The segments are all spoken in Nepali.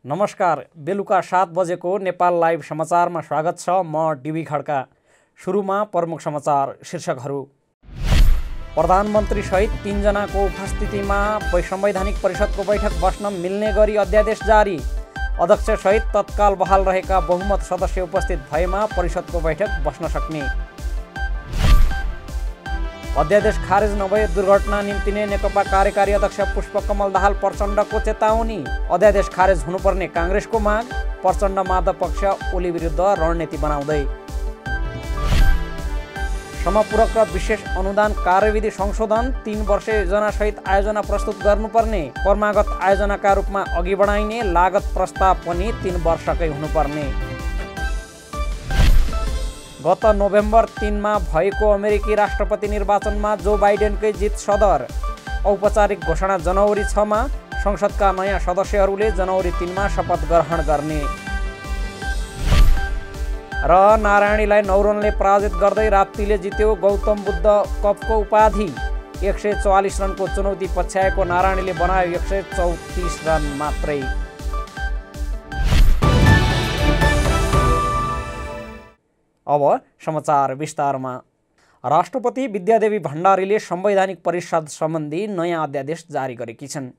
नमस्कार, बेलुका 7 बजेको नेपाल लाइभ समाचारमा स्वागत छ। म डिबी खड्का। सुरुमा प्रमुख समाचार शीर्षकहरू। प्रधानमन्त्री सहित 3 जनाको उपस्थितिमा संवैधानिक परिषदको बैठक बस्न मिल्ने गरी अध्यादेश जारी। अध्यक्ष सहित तत्काल बहाल रहेका बहुमत सदस्य उपस्थित भएमा परिषदको बैठक बस्न सक्ने। अध्यादेश खारेज नभए दुर्घटना निम्तिने नेकपा कार्यकारी अध्यक्ष पुष्पकमल दाहाल प्रचण्डको चेतावनी। अध्यादेश खारेज हुनुपर्ने काङ्ग्रेसको माग। प्रचण्ड माधव पक्ष ओली विरुद्ध रणनीति बनाउँदै। समपूरक र विशेष अनुदान कार्यविधि संशोधन 3 वर्ष योजनासहित आयोजना प्रस्तुत गर्नुपर्ने। क्रमागत आयोजनाका रूपमा अघि बढाइने। लागत प्रस्ताव पनि 3 वर्षकै हुनुपर्ने। गत नोभेम्बर 3 भएको अमेरिकी राष्ट्रपति निर्वाचनमा जो बाइडेनकै जित सदर। औपचारिक घोषणा जनवरी 6 संसदका नयाँ सदस्यहरूले जनवरी 3 शपथ ग्रहण गर्ने। र नारायणीलाई 9 रनले पराजित गर्दै राप्तीले जित्यो गौतम बुद्ध कपको उपाधि। 144 रनको चुनौती पछ्याएको नारायणीले बनायो 134 रन मात्रै। अब समाचार विस्तारमा। राष्ट्रपति विद्यादेवी भण्डारीले संवैधानिक परिषद सम्बन्धी नयाँ अध्यादेश जारी गरेकी छन्।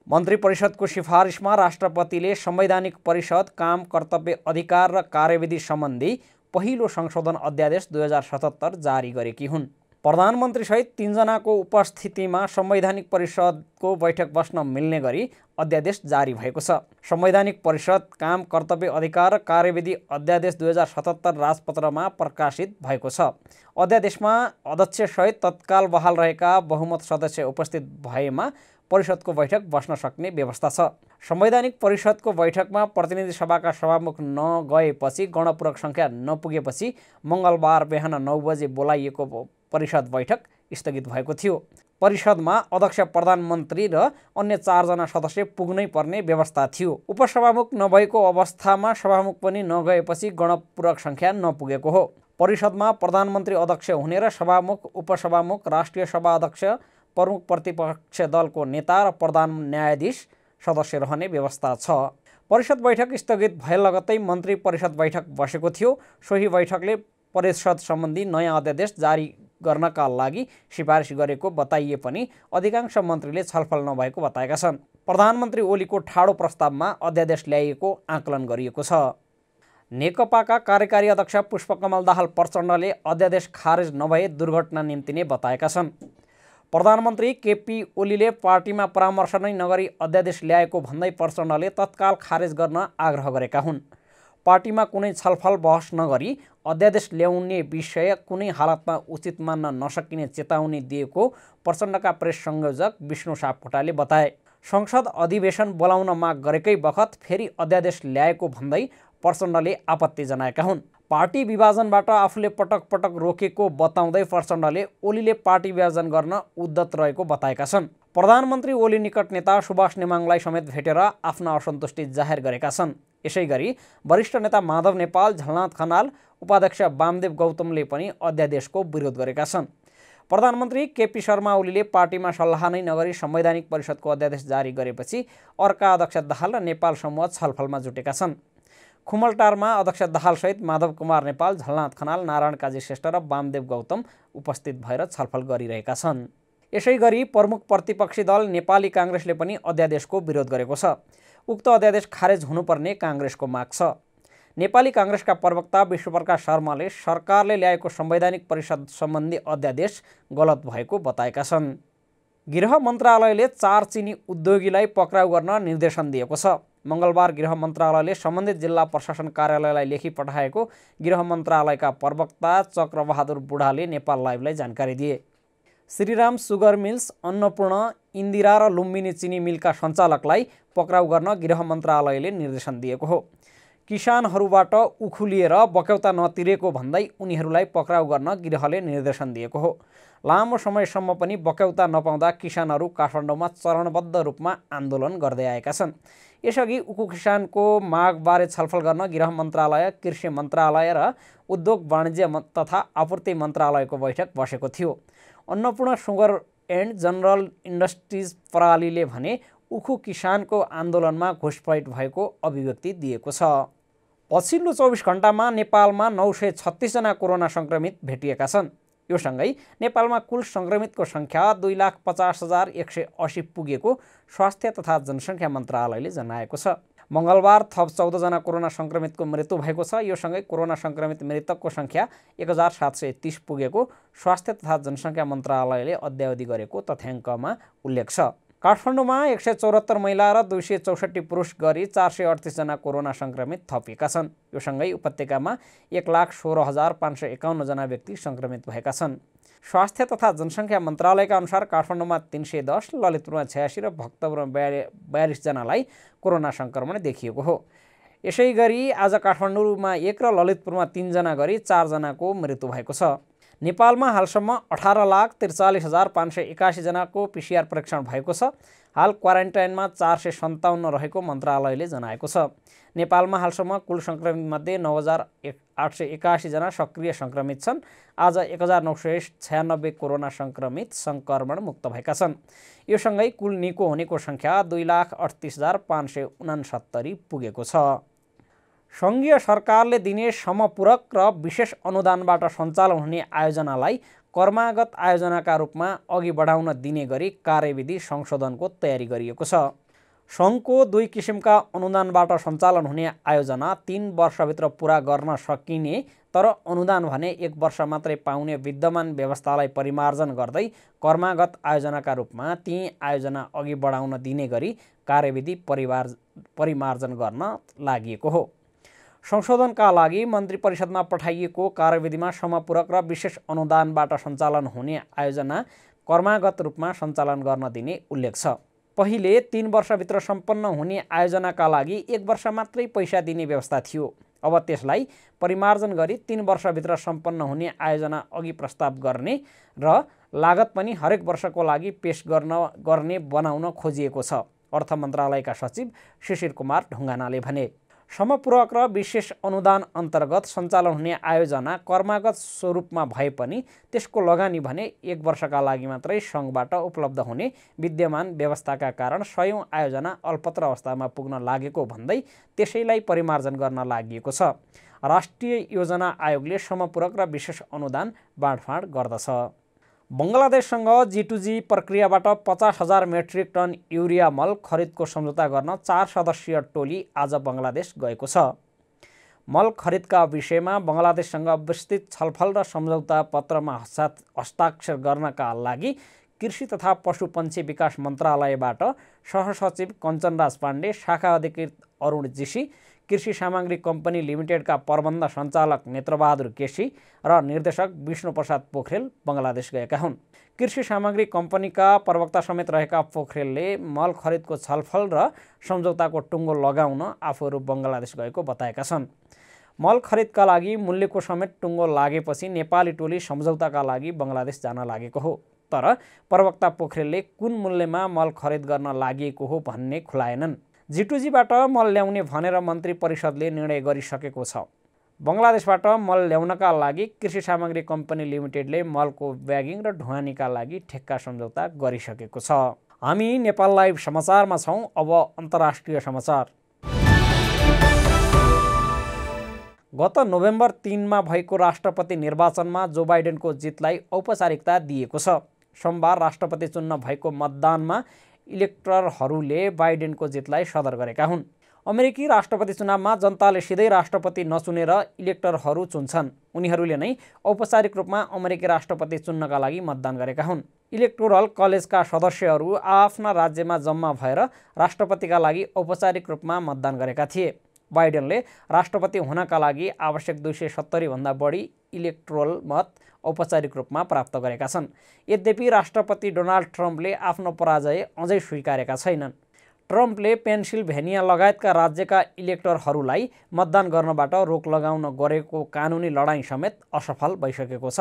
मन्त्री परिषदको सिफारिसमा राष्ट्रपतिले संवैधानिक परिषद काम, कर्तव्य, अधिकार र कार्यविधि सम्बन्धी पहिलो संशोधन अध्यादेश 2077 जारी गरेकी हुन्। प्रधानमन्त्री सहित 3 जनाको उपस्थितिमा संवैधानिक परिषदको बैठक बस्न मिल्ने गरी अध्यादेश जारी भएको छ। संवैधानिक परिषद काम, कर्तव्य, अधिकार र कार्यविधि अध्यादेश 2077 राजपत्रमा प्रकाशित भएको छ। अध्यादेशमा अध्यक्षसहित तत्काल बहाल रहेका बहुमत सदस्य उपस्थित भएमा परिषदको बैठक बस्न सक्ने व्यवस्था छ। संवैधानिक परिषदको बैठकमा प्रतिनिधि सभाका सभामुख नगएपछि गणपूरक सङ्ख्या नपुगेपछि मङ्गलबार बिहान 9 बजे बोलाइएको परिषद बैठक स्थगित भएको थियो। परिषदमा अध्यक्ष, प्रधानमन्त्री र अन्य 4 जना सदस्य पुग्नै पर्ने व्यवस्था थियो। उपसभामुख नभएको अवस्थामा सभामुख पनि नगएपछि गणपूरक सङ्ख्या नपुगेको हो। परिषदमा प्रधानमन्त्री अध्यक्ष हुने र सभामुख, उपसभामुख, राष्ट्रिय सभा अध्यक्ष, प्रमुख प्रतिपक्ष दलको नेता र प्रधान न्यायाधीश सदस्य रहने व्यवस्था छ। परिषद बैठक स्थगित भए लगत्तै मन्त्री परिषद बैठक बसेको थियो। सोही बैठकले परिषद सम्बन्धी नयाँ अध्यादेश जारी गर्नका लागि सिफारिस गरेको बताइए पनि अधिकांश मन्त्रीले छलफल नभएको बताएका छन्। प्रधानमन्त्री ओलीको ठाडो प्रस्तावमा अध्यादेश ल्याइएको आकलन गरिएको छ। नेकपाका कार्यकारी अध्यक्ष पुष्पकमल दाहाल प्रचण्डले अध्यादेश खारेज नभए दुर्घटना निम्तिने बताएका छन्। प्रधानमन्त्री केपी ओलीले पार्टीमा परामर्श नै नगरी अध्यादेश ल्याएको भन्दै प्रचण्डले तत्काल खारेज गर्न आग्रह गरेका हुन्। पार्टीमा कुनै छलफल बहस नगरी अध्यादेश ल्याउने विषय कुनै हालतमा उचित मान्न नसकिने चेतावनी दिएको प्रचण्डका प्रेस संयोजक विष्णु सापकोटाले बताए। संसद अधिवेशन बोलाउन माग गरेकै बखत फेरि अध्यादेश ल्याएको भन्दै प्रचण्डले आपत्ति जनाएका हुन्। पार्टी विभाजनबाट आफूले पटक पटक रोकेको बताउँदै प्रचण्डले ओलीले पार्टी विभाजन गर्न उद्यत रहेको बताएका छन्। प्रधानमन्त्री ओली निकट नेता सुभाष नेमाङलाई समेत भेटेर आफ्ना असन्तुष्टि जाहेर गरेका छन्। यसैगरी वरिष्ठ नेता माधव नेपाल, झलनाथ खनाल, उपाध्यक्ष वामदेव गौतमले पनि अध्यादेशको विरोध गरेका छन्। प्रधानमन्त्री केपी शर्मा ओलीले पार्टीमा सल्लाह नै नगरी संवैधानिक परिषदको अध्यादेश जारी गरेपछि अर्का अध्यक्ष दाहाल र नेपाल समूह छलफलमा जुटेका छन्। खुमलटारमा अध्यक्ष दाहालसहित माधव कुमार नेपाल, झलनाथ खनाल, नारायण काजी श्रेष्ठ र वामदेव गौतम उपस्थित भएर छलफल गरिरहेका छन्। यसैगरी प्रमुख प्रतिपक्षी दल नेपाली काङ्ग्रेसले पनि अध्यादेशको विरोध गरेको छ। उक्त अध्यादेश खारेज हुनुपर्ने काङ्ग्रेसको माग छ। नेपाली काङ्ग्रेसका प्रवक्ता विश्वप्रकाश शर्माले सरकारले ल्याएको संवैधानिक परिषद सम्बन्धी अध्यादेश गलत भएको बताएका छन्। गृह मन्त्रालयले 4 चिनी उद्योगीलाई पक्राउ गर्न निर्देशन दिएको छ। मङ्गलबार गृह मन्त्रालयले सम्बन्धित जिल्ला प्रशासन कार्यालयलाई लेखी पठाएको गृह मन्त्रालयका प्रवक्ता चक्रबहादुर बुढाले नेपाल लाइभलाई जानकारी दिए। श्रीराम सुगर मिल्स, अन्नपूर्ण, इन्दिरा र लुम्बिनी चिनी मिलका सञ्चालकलाई पक्राउ गर्न गृह मन्त्रालयले निर्देशन दिएको हो। किसानहरूबाट उखुलिएर बक्यौता नतिरेको भन्दै उनीहरूलाई पक्राउ गर्न गृहले निर्देशन दिएको हो। लामो समयसम्म पनि बक्यौता नपाउँदा किसानहरू काठमाडौँमा चरणबद्ध रूपमा आन्दोलन गर्दै आएका छन्। यसअघि उखु किसानको मागबारे छलफल गर्न गृह मन्त्रालय, कृषि मन्त्रालय र उद्योग वाणिज्य तथा आपूर्ति मन्त्रालयको बैठक बसेको थियो। Annapurna sugar and general industries प्रणालीले भने उखु किसानको आन्दोलनमा घुसपैठ भएको अभिव्यक्ति दिएको छ। पछिल्लो 24 घण्टामा नेपालमा 936 जना कोरोना सङ्क्रमित भेटिएका छन्। यो सँगै नेपालमा कुल सङ्क्रमितको सङ्ख्या 2,50,180 पुगेको स्वास्थ्य तथा जनसङ्ख्या मन्त्रालयले जनाएको छ। मङ्गलबार थप 14 जना कोरोना सङ्क्रमितको मृत्यु भएको छ। यो सँगै कोरोना सङ्क्रमित मृतकको सङ्ख्या 1,730 पुगेको स्वास्थ्य तथा जनसङ्ख्या मन्त्रालयले अद्यावधि गरेको तथ्याङ्कमा उल्लेख छ। काठमाडौँमा 174 महिला र 264 पुरुष गरी 438 जना कोरोना सङ्क्रमित थपिएका छन्। यो सँगै उपत्यकामा 1,16,551 जना व्यक्ति सङ्क्रमित भएका छन्। स्वास्थ्य तथा जनसङ्ख्या मन्त्रालयका अनुसार काठमाडौँमा 310, ललितपुरमा 86 र भक्तपुरमा 42 जनालाई कोरोना सङ्क्रमण देखिएको हो। यसै गरी आज काठमाडौँमा 1 र ललितपुरमा 3 जना गरी 4 जनाको मृत्यु भएको छ। नेपालमा हालसम्म 18,43,581 जनाको PCR परीक्षण भएको छ। हाल क्वारेन्टाइनमा 457 रहेको मन्त्रालयले जनाएको छ। नेपालमा हालसम्म कुल सङ्क्रमितमध्ये 9,881 जना सक्रिय सङ्क्रमित छन्। आज 1,996 कोरोना सङ्क्रमित सङ्क्रमण मुक्त भएका छन्। यो सँगै कुल निको हुनेको सङ्ख्या 2,38,569 पुगेको छ। सङ्घीय सरकारले दिने समपूरक र विशेष अनुदानबाट सञ्चालन हुने आयोजनालाई कर्मागत आयोजनाका रूपमा अघि बढाउन दिने गरी कार्यविधि संशोधनको तयारी गरिएको छ। सङ्घको 2 किसिमका अनुदानबाट सञ्चालन हुने आयोजना 3 वर्षभित्र पुरा गर्न सकिने तर अनुदान भने 1 वर्ष मात्रै पाउने विद्यमान व्यवस्थालाई परिमार्जन गर्दै कर्मागत आयोजनाका रूपमा ती आयोजना अघि बढाउन दिने गरी कार्यविधि परिमार्जन गर्न लागि हो। संशोधनका लागि मन्त्री परिषदमा पठाइएको कार्यविधिमा समपूरक र विशेष अनुदानबाट सञ्चालन हुने आयोजना कर्मागत रूपमा सञ्चालन गर्न दिने उल्लेख छ। पहिले 3 वर्षभित्र सम्पन्न हुने आयोजनाका लागि 1 वर्ष मात्रै पैसा दिने व्यवस्था थियो। अब त्यसलाई परिमार्जन गरी 3 वर्षभित्र सम्पन्न हुने आयोजना अघि प्रस्ताव गर्ने र लागत पनि हरेक वर्षको लागि पेश गर्ने बनाउन खोजिएको छ। अर्थ मन्त्रालयका सचिव शिशिर कुमार ढुङ्गानाले भने समपूरक र विशेष अनुदान अन्तर्गत सञ्चालन हुने आयोजना कर्मागत स्वरूपमा भए पनि त्यसको लगानी भने 1 वर्षका लागि मात्रै सङ्घबाट उपलब्ध हुने विद्यमान व्यवस्थाका कारण 100औं आयोजना अल्पत्र अवस्थामा पुग्न लागेको भन्दै त्यसैलाई परिमार्जन गर्न लागि छ। राष्ट्रिय योजना आयोगले समपूरक र विशेष अनुदान बाँडफाँड गर्दछ। बङ्गलादेशसँग G2G प्रक्रियाबाट 50,000 मेट्रिक टन युरिया मल खरिदको सम्झौता गर्न 4 सदस्यीय टोली आज बङ्गलादेश गएको छ। मल खरिदका विषयमा बङ्गलादेशसँग विस्तृत छलफल र सम्झौता पत्रमा हस्ताक्षर गर्नका लागि कृषि तथा पशुपन्छी विकास मन्त्रालयबाट सहसचिव कञ्चनराज पाण्डे, शाखा अधिकृत अरुण जीसी, कृषि सामग्री कम्पनी लिमिटेडका प्रबन्ध सञ्चालक नेत्रबहादुर केसी र निर्देशक विष्णुप्रसाद पोखरेल बङ्गलादेश गएका हुन्। कृषि सामग्री कम्पनीका प्रवक्ता समेत रहेका पोखरेलले मल खरिदको छलफल र सम्झौताको टुङ्गो लगाउन आफूहरू बङ्गलादेश गएको बताएका छन्। मल खरिदका लागि मूल्यको समेत टुङ्गो लागेपछि नेपाली टोली सम्झौताका लागि बङ्गलादेश जान लागेको हो। तर प्रवक्ता पोखरेलले कुन मूल्यमा मल खरिद गर्न लागेको हो भन्ने खुलाएनन्। G2Gबाट मल ल्याउने भनेर मन्त्री परिषदले निर्णय गरिसकेको छ। बङ्गलादेशबाट मल ल्याउनका लागि कृषि सामग्री कम्पनी लिमिटेडले मलको ब्यागिङ र ढुवानीका लागि ठेक्का सम्झौता गरिसकेको छ। हामी नेपाल लाइभ समाचारमा छौँ। अब अन्तर्राष्ट्रिय समाचार। गत नोभेम्बर 3 भएको राष्ट्रपति निर्वाचनमा जो बाइडेनको जितलाई औपचारिकता दिएको छ। सोमबार राष्ट्रपति चुन्न भएको मतदानमा इलेक्टरहरूले बाइडेनको जितलाई सदर गरेका हुन्। अमेरिकी राष्ट्रपति चुनावमा जनताले सिधै राष्ट्रपति नचुनेर इलेक्टरहरू चुन्छन्। उनीहरूले नै औपचारिक रूपमा अमेरिकी राष्ट्रपति चुन्नका लागि मतदान गरेका हुन्। इलेक्टोरल कलेजका सदस्यहरू आफ्ना राज्यमा जम्मा भएर राष्ट्रपतिका लागि औपचारिक रूपमा मतदान गरेका थिए। बाइडेनले राष्ट्रपति हुनका लागि आवश्यक 270 भन्दा बढी इलेक्टोरल मत औपचारिक रूपमा प्राप्त गरेका छन्। यद्यपि राष्ट्रपति डोनाल्ड ट्रम्पले आफ्नो पराजय अझै स्वीकारेका छैनन्। ट्रम्पले पेन्सिल्भेनिया लगायतका राज्यका इलेक्टरहरूलाई मतदान गर्नबाट रोक लगाउन गरेको कानुनी लडाईँ समेत असफल भइसकेको छ।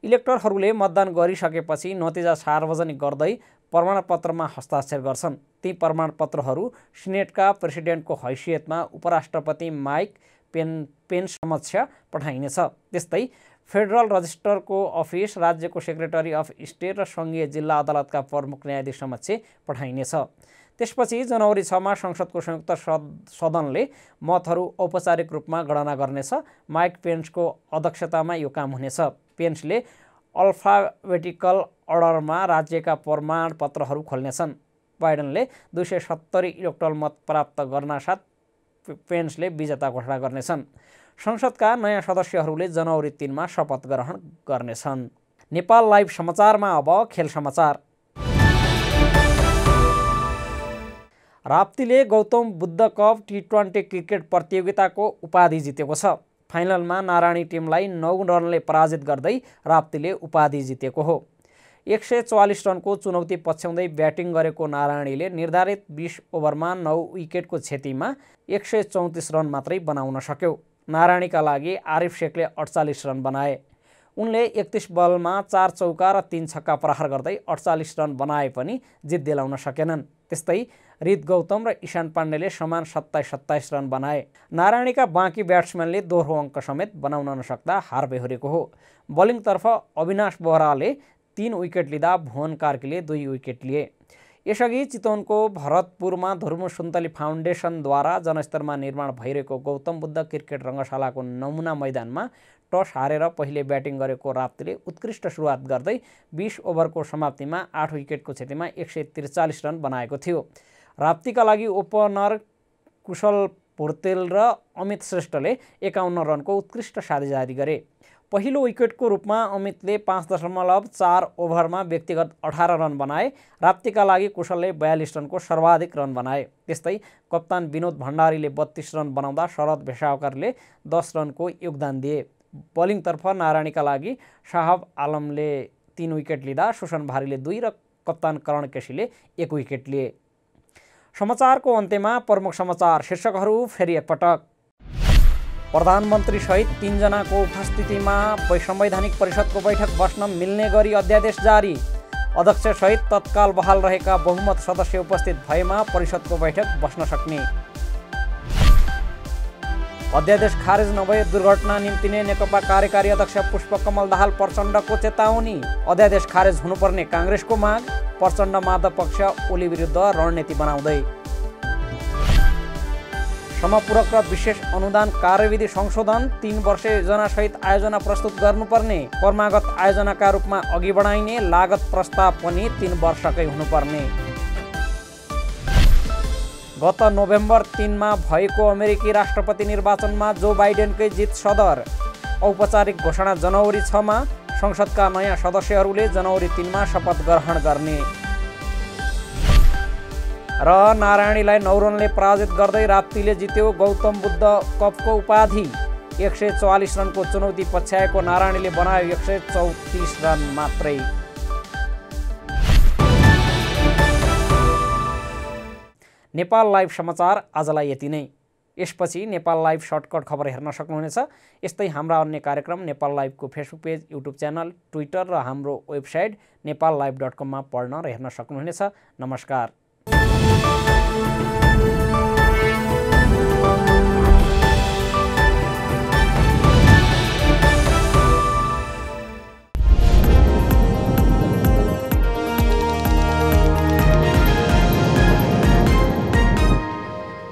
इलेक्टरहरूले मतदान गरिसकेपछि नतिजा सार्वजनिक गर्दै प्रमाणपत्रमा हस्ताक्षर गर्छन्। ती प्रमाणपत्रहरू सिनेटका प्रेसिडेन्टको हैसियतमा उपराष्ट्रपति माइक पेन्स समक्ष पठाइनेछ। त्यस्तै फेडरल रजिस्टरको अफिस, राज्यको सेक्रेटरी अफ स्टेट र सङ्घीय जिल्ला अदालतका प्रमुख न्यायाधीश समक्ष पठाइनेछ। त्यसपछि जनवरी 6 मा संसदको संयुक्त सदनले मतहरू औपचारिक रूपमा गणना गर्नेछ। माइक पेन्सको अध्यक्षतामा यो काम हुनेछ। पेन्सले अल्फाबेटिकल अर्डरमा राज्यका प्रमाणपत्रहरू खोल्नेछन्। बाइडेनले 270 इलेक्टोरल मत प्राप्त गर्नासाथ पेन्सले विजेता घोषणा गर्नेछन्। संसदका नयाँ सदस्यहरूले जनवरी 3 मा शपथ ग्रहण गर्नेछन्। नेपाल लाइभ समाचारमा अब खेल समाचार। राप्तीले गौतम बुद्ध कप टी20 क्रिकेट प्रतियोगिताको उपाधि जितेको छ। फाइनलमा नारायणी टिमलाई 9 रनले पराजित गर्दै राप्तीले उपाधि जितेको हो। 144 रनको चुनौती पछ्याउँदै ब्याटिङ गरेको नारायणीले निर्धारित 20 ओभरमा 9 विकेटको क्षतिमा 134 रन मात्रै बनाउन सक्यो। नारायणीका लागि आरिफ शेखले 48 रन बनाए। उनले 31 बलमा 4 चौका र 3 छक्का प्रहार गर्दै 48 रन बनाए पनि जित दिलाउन सकेनन्। त्यस्तै रित गौतम र ईशान पाण्डेले समान 27 रन बनाए। नारायणीका बाँकी ब्याट्सम्यानले दोहोरो अङ्क समेत बनाउन नसक्दा हार बेहोरेको हो। बलिङतर्फ अविनाश बोहराले 3 विकेट लिँदा भुवन कार्कीले 2 विकेट लिए। यसअघि चितवनको भरतपुरमा धुर्मु सुन्तली फाउन्डेसनद्वारा जनस्तरमा निर्माण भइरहेको गौतम बुद्ध क्रिकेट रङ्गशालाको नमुना मैदानमा टस हारेर पहिले ब्याटिङ गरेको राप्तीले उत्कृष्ट सुरुवात गर्दै 20 ओभरको समाप्तिमा 8 विकेटको क्षतिमा 143 रन बनाएको थियो। राप्तीका लागि ओपनर कुशल पोर्तेल र अमित श्रेष्ठले 51 रनको उत्कृष्ट साझेदारी गरे। पहिलो विकेटको रूपमा अमितले 5.4 ओभरमा व्यक्तिगत 18 रन बनाए। राप्तीका लागि कुशलले 42 रनको सर्वाधिक रन बनाए। त्यस्तै कप्तान विनोद भण्डारीले 32 रन बनाउँदा शरद भेषावकरले 10 रनको योगदान दिए। बलिङतर्फ नारायणीका लागि साहब आलमले 3 विकेट लिँदा सुसन भारीले 2 र कप्तान करण केसीले 1 विकेट लिए। समाचारको अन्त्यमा प्रमुख समाचार शीर्षकहरू फेरि एकपटक। प्रधानमन्त्री सहित 3 जनाको उपस्थितिमा संवैधानिक परिषदको बैठक बस्न मिल्ने गरी अध्यादेश जारी। अध्यक्ष सहित तत्काल बहाल रहेका बहुमत सदस्य उपस्थित भएमा परिषदको बैठक बस्न सक्ने। अध्यादेश खारेज नभए दुर्घटना निम्तिने नेकपा कार्यकारी अध्यक्ष पुष्पकमल दाहाल प्रचण्डको चेतावनी। अध्यादेश खारेज हुनुपर्ने काङ्ग्रेसको माग। प्रचण्ड माधव पक्ष ओली विरुद्ध रणनीति बनाउँदै। समपूरक र विशेष अनुदान कार्यविधि संशोधन 3 वर्ष योजनासहित आयोजना प्रस्तुत गर्नुपर्ने। क्रमागत आयोजनाका रूपमा अघि बढाइने लागत प्रस्ताव पनि 3 वर्षकै हुनुपर्ने। गत नोभेम्बर 3 मा भएको अमेरिकी राष्ट्रपति निर्वाचनमा जो बाइडेनकै जित सदर। औपचारिक घोषणा जनवरी 6 मा। संसदका नयाँ सदस्यहरूले जनवरी 3 मा शपथ ग्रहण गर्ने। र नारायणीलाई 9 रनले पराजित गर्दै राप्तीले जित्यो गौतम बुद्ध कपको उपाधि। 144 रनको चुनौती पछ्याएको नारायणीले बनायो 134 रन मात्रै। नेपाल लाइभ समाचार आजलाई यति नै। यसपछि नेपाल लाइभ सर्टकट खबर हेर्न सक्नुहुनेछ। यस्तै हाम्रा अन्य कार्यक्रम नेपाल लाइभको Facebook page, YouTube channel, Twitter र हाम्रो वेबसाइट nepalllive.com मा पढ्न र हेर्न सक्नुहुनेछ। नमस्कार।